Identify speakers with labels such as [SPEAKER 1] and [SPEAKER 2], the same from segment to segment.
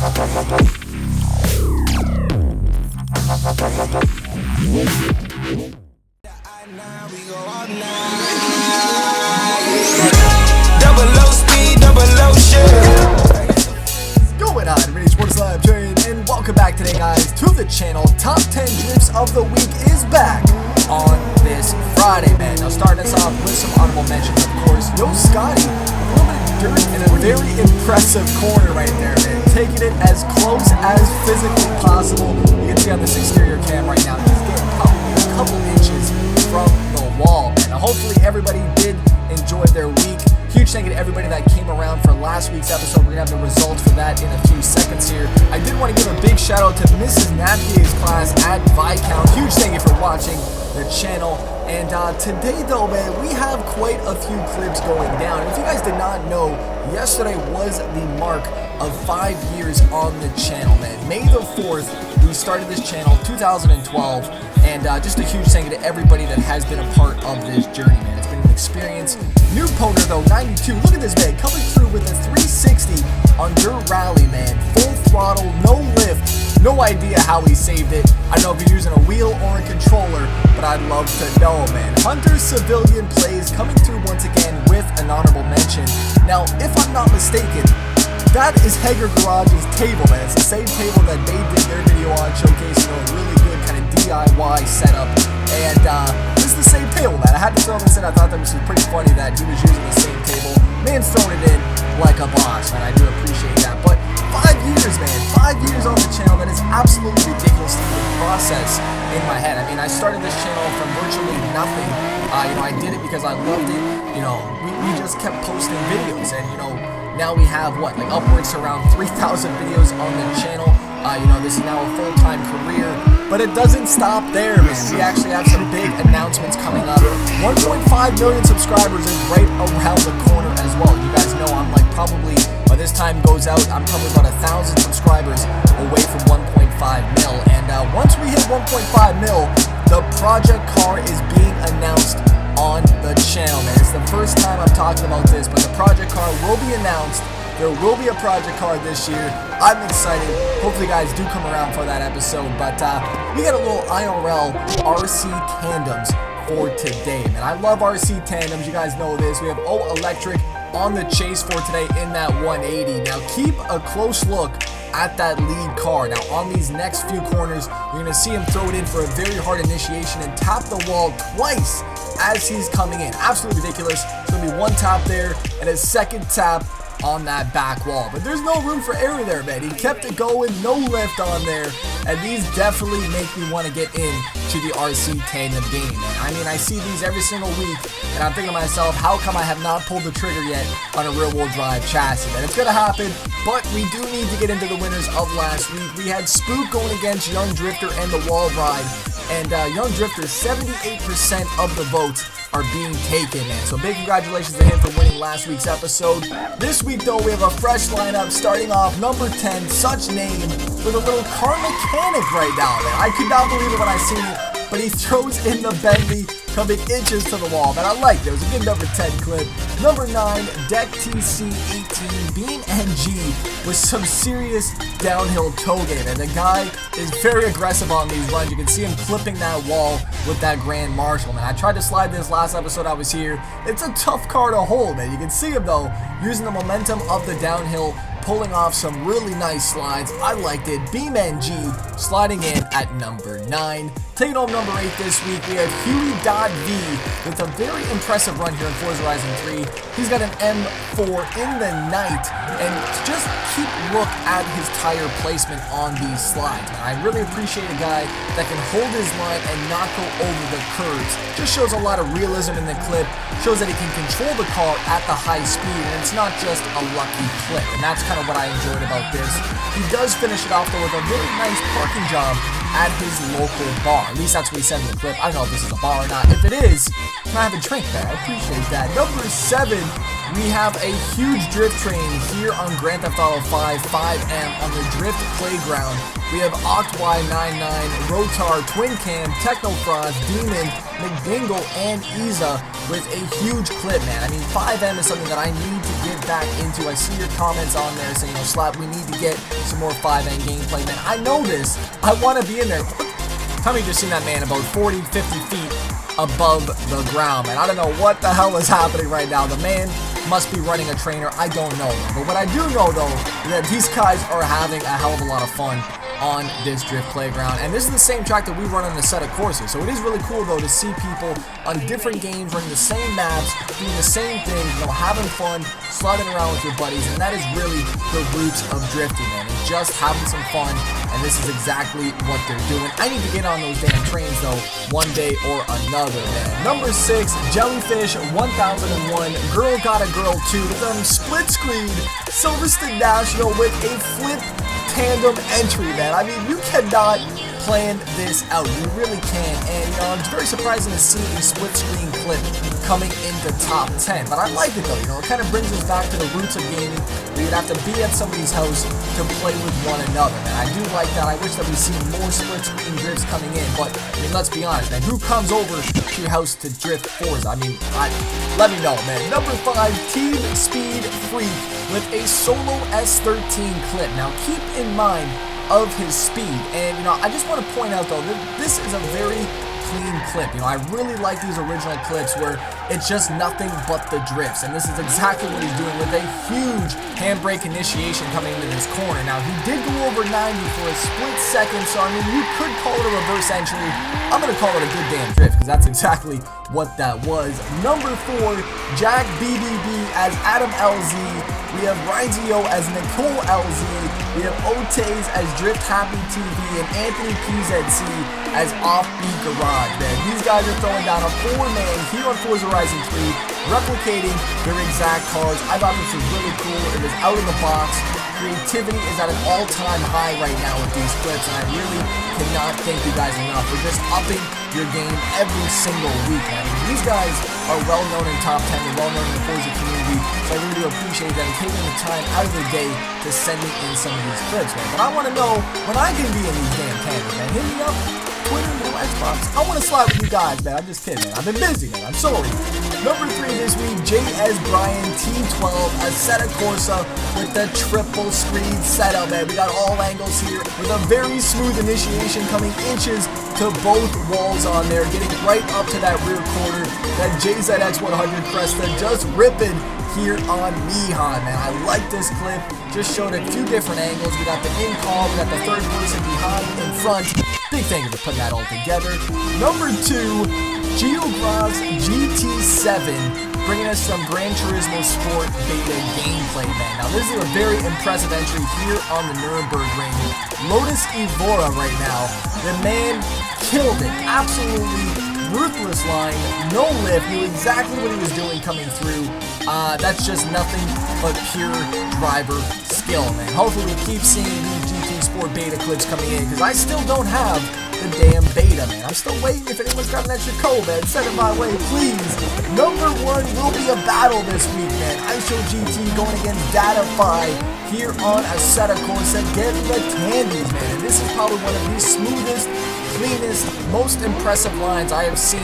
[SPEAKER 1] Going on, Rage for the SLAP Train, and welcome back today, guys, to the channel. Top 10 drifts of the week is back on this Friday, man. Now, starting us off with some honorable mentions, of course. Yo, Scotty, a little bit of dirt in a very impressive corner right there, man. Taking it as close as physically possible. You can see on this exterior cam right now, he's getting probably a couple inches from the wall, man. Now, hopefully everybody did enjoy their week. Huge thank you to everybody that came around for last week's episode. We're going to have the results for that in a few seconds here. I did want to give a big shout out to Mrs. Napier's class at Viscount. Huge thank you for watching the channel. And today, though, man, we have quite a few clips going down. If you guys did not know, yesterday was the mark of 5 years on the channel, man. May the 4th, we started this channel, 2012. And just a huge thank you to everybody that has been a part of this journey, man. It's been an experience. New Poner, though, 92. Look at this, man. Coming through with a 360 on Dirt Rally, man. Full throttle, no lift. No idea how he saved it. I don't know if you're using a wheel or a controller, but I'd love to know, man. Hunter Civilian Plays coming through once again with an honorable mention. Now, if I'm not mistaken, that is Hager Garage's table, man. It's the same table that they did their video on, showcasing a really good kind of DIY setup. And this is the same table, man. I had to throw this in. I thought that was pretty funny that he was using the same table. Man's throwing it in like a boss, man. I do appreciate that. But 5 years, man. 5 years on the channel. That is absolutely ridiculous to even process in my head. I mean, I started this channel from virtually nothing. I did it because I loved it. We just kept posting videos, and now we have what, like upwards to around 3,000 videos on the channel. This is now a full-time career, but it doesn't stop there, man. We actually have some big announcements coming up. 1.5 million subscribers is right around the corner as well. You guys know I'm like probably, by this time goes out, I'm probably about 1,000 subscribers away from 1.5 mil. And once we hit 1.5 mil, the project car is being announced on the channel, man. It's the first time I'm talking about this, but the project car will be announced. There will be a project car this year. I'm excited. Hopefully you guys do come around for that episode. But we got a little IRL RC tandems for today, man. I love RC tandems. You guys know this. We have O Electric on the chase for today in that 180. Now keep a close look at that lead car. Now on these next few corners, you're going to see him throw it in for a very hard initiation and tap the wall twice as he's coming in. Absolutely ridiculous. It's going to be one tap there and a second tap on that back wall, but there's no room for error there, man. He kept it going, no lift on there, and these definitely make me want to get into the RC tandem game, man. I mean, I see these every single week, and I'm thinking to myself, how come I have not pulled the trigger yet on a rear-wheel drive chassis? And it's gonna happen, but we do need to get into the winners of last week. We had Spook going against Young Drifter and the Wall Ride, and Young Drifter, 78% of the votes are being taken, man. So big congratulations to him for winning last week's episode. This week, though, we have a fresh lineup starting off number 10, Such Name, with a little car mechanic right now, man. I could not believe it when I seen it, but he throws in the Bentley coming inches to the wall, man. I liked it. It was a good number 10 clip. Number 9, Deck TC18, Beam NG with some serious downhill toe game, and the guy is very aggressive on these runs. You can see him clipping that wall with that Grand Marshal, man. I tried to slide this last episode I was here. It's a tough car to hold, man. You can see him, though, using the momentum of the downhill, pulling off some really nice slides. I liked it. Beam NG sliding in at number 9. Taking home number 8 this week, we have Huey.V with a very impressive run here in Forza Horizon 3. He's got an M4 in the night, and just keep look at his tire placement on these slides, man. I really appreciate a guy that can hold his line and not go over the curves. Just shows a lot of realism in the clip, shows that he can control the car at the high speed, and it's not just a lucky clip, and that's kind of what I enjoyed about this. He does finish it off, though, with a very nice parking job at his local bar. At least that's what he said in the clip. I don't know if this is a bar or not. If it is, can I have a drink, man? I appreciate that. Number 7, we have a huge drift train here on Grand Theft Auto 5 5M on the Drift Playground. We have OctY99, Rotar, Twin Cam, Technofrost, Demon, McDingle, and Isa with a huge clip, man. I mean, 5M is something that I need to get get back into. I see your comments on there saying, Slap, we need to get some more 5N gameplay, man. I know this. I want to be in there. Tell me you just seen that man about 40, 50 feet above the ground, man. I don't know what the hell is happening right now. The man must be running a trainer. I don't know. But what I do know, though, is that these guys are having a hell of a lot of fun on this drift playground, and this is the same track that we run on a set of courses, so it is really cool though to see people on different games running the same maps, doing the same thing, having fun, sliding around with your buddies, and that is really the roots of drifting, man. It's just having some fun, and this is exactly what they're doing. I need to get on those damn trains though, one day or another, man. Number 6, Jellyfish 1001, Girl Got a Girl 2, with them split screen Silverstone National with a flip tandem entry, man. I mean, you cannot plan this out. You really can. And, it's very surprising to see a split screen clip coming into top 10. But I like it, though. It kind of brings us back to the roots of gaming. You'd have to be at somebody's house to play with one another. And I do like that. I wish that we see more split screen drifts coming in. But, let's be honest, man. Who comes over to your house to drift Forza? I mean, let me know, man. Number 5, Team Speed Freak with a solo S13 clip. Now, keep in mind of his speed, and I just want to point out though that this is a very clean clip. I really like these original clips where it's just nothing but the drifts, and this is exactly what he's doing with a huge handbrake initiation coming into this corner. Now, he did go over 90 for a split second, so I mean, you could call it a reverse entry. I'm going to call it a good damn drift, because that's exactly what that was. Number 4, Jack BBB as Adam LZ. We have Rizio as Nicole LZ. We have Otaze as Drift Happy TV, and Anthony PZC as Offbeat Garage, man. These guys are throwing down a 4-man here on Forza Horizon 3, replicating their exact cars. I thought this was really cool. It was out of the box. Creativity is at an all-time high right now with these clips, and I really cannot thank you guys enough for just upping your game every single week. I mean, these guys are well-known in top 10, they're well-known in the Forza community, so I really do appreciate them taking the time out of their day to send me in some of these clips, man. But I want to know when I can be in these damn tandems, man. Hit me up, Twitter, Xbox. I want to slide with you guys, man. I'm just kidding, man. I've been busy, man. I'm sorry. Number 3 this week, JS Brian T12, Assetto Corsa with the triple screen setup, man. We got all angles here with a very smooth initiation coming inches to both walls on there, getting right up to that rear quarter. That JZX100 Cresta just ripping here on Mihan, man. I like this clip. Just showed a few different angles. We got the in-call, we got the third person behind, in front. Big thank you for putting that all together. Number 2, GeoGroz GT7, bringing us some Gran Turismo Sport beta gameplay, man. Now, this is a very impressive entry here on the Nuremberg ring. Lotus Evora right now. The man killed it. Absolutely ruthless line, no lift, knew exactly what he was doing coming through. That's just nothing but pure driver skill, man. Hopefully we keep seeing these GT Sport beta clips coming in, because I still don't have the damn beta, man. I'm still waiting. If anyone's got an extra code, man, send it my way, please. Number 1 will be a battle this week, man. ISO GT going against Datafy here on Assetto Corsa, getting the candies, man. And this is probably one of the smoothest, cleanest, most impressive lines I have seen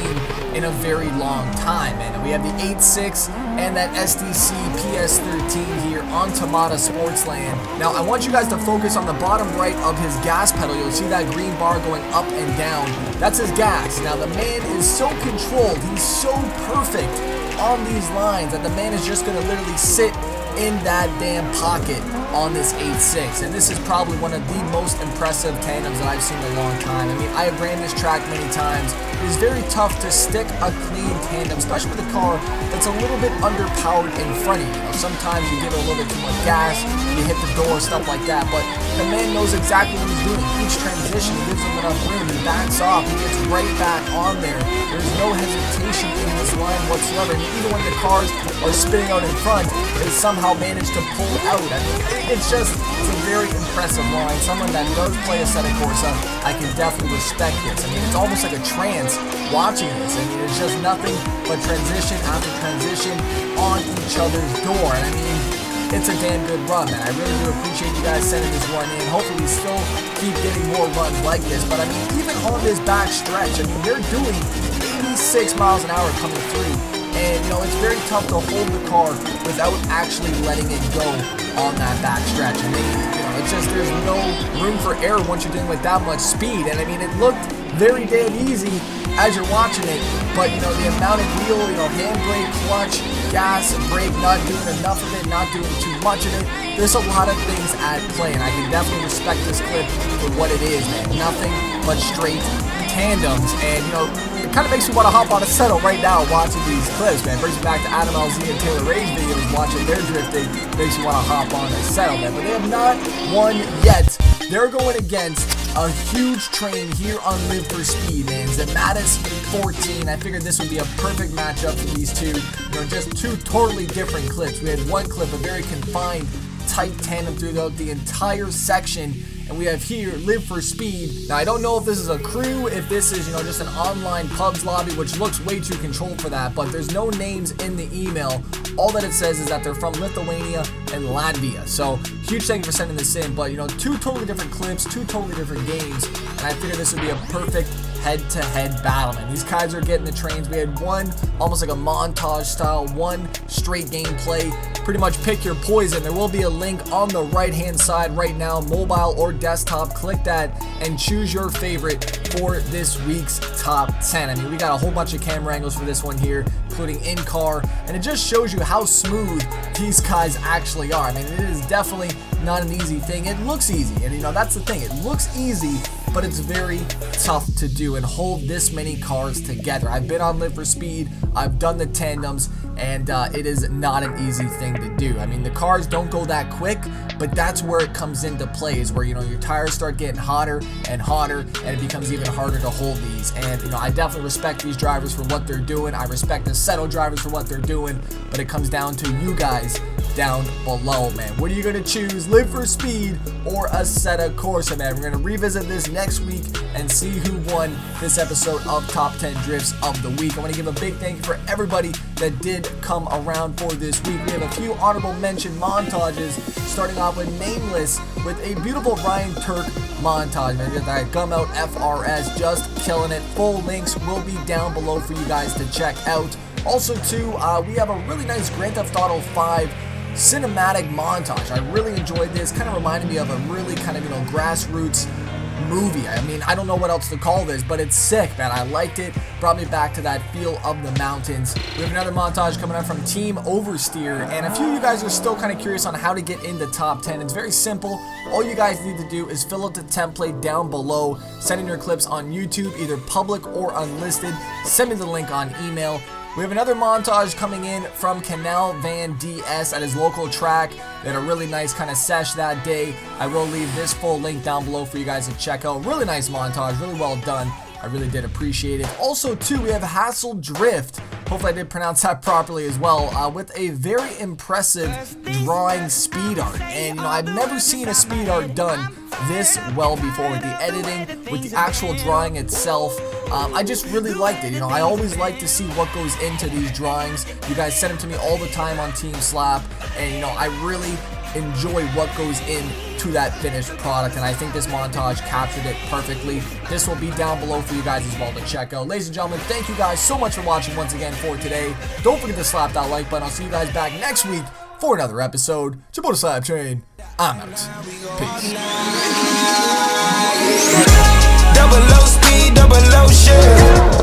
[SPEAKER 1] in a very long time, man. And we have the 8.6 and that SDC PS13 here on Tamada Sportsland. Now, I want you guys to focus on the bottom right of his gas pedal. You'll see that green bar going up and down. That's his gas. Now, the man is so controlled. He's so perfect on these lines that the man is just going to literally sit in that damn pocket on this 8.6, and this is probably one of the most impressive tandems that I've seen in a long time. I mean, I have ran this track many times. It is very tough to stick a clean tandem, especially with a car that's a little bit underpowered in front of you. Sometimes you give it a little bit too much gas, you hit the door, stuff like that, but the man knows exactly what he's doing. Each transition, he gives him enough room, he backs off, he gets right back on there. There's no hesitation in this line whatsoever, and even when the cars are spinning out in front, they somehow managed to pull out. I mean, it's a very impressive line. Someone that does play Assetto Corsa, I can definitely respect this. I mean, it's almost like a trance watching this. I mean, it's just nothing but transition after transition on each other's door. And I mean, it's a damn good run, man. I really do appreciate you guys sending this one in. Hopefully we still keep getting more runs like this. But I mean, even on this back stretch, I mean, they're doing 86 miles an hour coming through. and you know, it's very tough to hold the car without actually letting it go on that back stretch. I mean, you know, it's just there's no room for error once you're dealing with that much speed. And I mean, it looked very damn easy as you're watching it, but you know, the amount of wheel, you know, handbrake, clutch, gas, brake, not doing enough of it, not doing too much of it. There's a lot of things at play, and I can definitely respect this clip for what it is, man. Nothing but straight tandems, and you know, it kind of makes me want to hop on a settle right now watching these clips, man. Brings me back to Adam LZ and Taylor Ray's videos, watching their drifting. Makes me want to hop on a settle, man. But they have not won yet. They're going against a huge train here on Live for Speed, man. Zematis 14. I figured this would be a perfect matchup for these two. You know, just two totally different clips. We had one clip, a very confined, tight tandem throughout the entire section. And we have here Live for Speed. Now, I don't know if this is a crew, if this is, you know, just an online pubs lobby, which looks way too controlled for that, but there's no names in the email. All that it says is that they're from Lithuania and Latvia. So, huge thank you for sending this in, but, you know, two totally different clips, two totally different games, and I figured this would be a perfect head-to-head battle, man. These guys are getting the trains. We had one almost like a montage style, one straight gameplay. Pretty much pick your poison. There will be a link on the right-hand side right now, mobile or desktop. Click that and choose your favorite for this week's top 10. I mean, we got a whole bunch of camera angles for this one here, including in-car, and it just shows you how smooth these guys actually are. I mean, it is definitely not an easy thing. It looks easy, and you know, that's the thing. It looks easy, but it's very tough to do and hold this many cars together. I've been on Live for Speed, I've done the tandems, and it is not an easy thing to do. I mean, the cars don't go that quick, but that's where it comes into play, is where, you know, your tires start getting hotter and hotter, and it becomes even harder to hold these. And, you know, I definitely respect these drivers for what they're doing. I respect the Settle drivers for what they're doing, but it comes down to you guys down below, man. What are you going to choose, Live for Speed or Assetto Corsa, man? We're going to revisit this next week and see who won this episode of Top 10 Drifts of the Week. I want to give a big thank you for everybody that did come around for this week. We have a few honorable mention montages, starting off with Nameless with a beautiful Ryan Tuerck montage, man. You got that Gum Out FRS, just killing it. Full links will be down below for you guys to check out. Also, too, we have a really nice Grand Theft Auto 5 cinematic montage. I really enjoyed this. Kind of reminded me of a really kind of, you know, grassroots movie. I mean, I don't know what else to call this, but it's sick, man. I liked it. Brought me back to that feel of the mountains. We have another montage coming up from Team Oversteer, and a few of you guys are still kind of curious on how to get in the top 10. It's very simple. All you guys need to do is fill out the template down below, send in your clips on YouTube, either public or unlisted. Send me the link on email. We have another montage coming in from Canal Van DS at his local track. They had a really nice kind of sesh that day. I will leave this full link down below for you guys to check out. Really nice montage, really well done. I really did appreciate it. Also, too, we have Hassel Drift. Hopefully I did pronounce that properly as well, with a very impressive drawing speed art. And, you know, I've never seen a speed art done this well before, with the editing, with the actual drawing itself. I just really liked it. You know, I always like to see what goes into these drawings. You guys send them to me all the time on Team Slap, and, you know, I really enjoy what goes into that finished product, and I think this montage captured it perfectly. This will be down below for you guys as well to check out. Ladies and gentlemen, thank you guys so much for watching once again for today. Don't forget to slap that like button. I'll see you guys back next week for another episode. It's your boy, SLAPTrain. I'm out. Peace.
[SPEAKER 2] Double low speed, double low shit.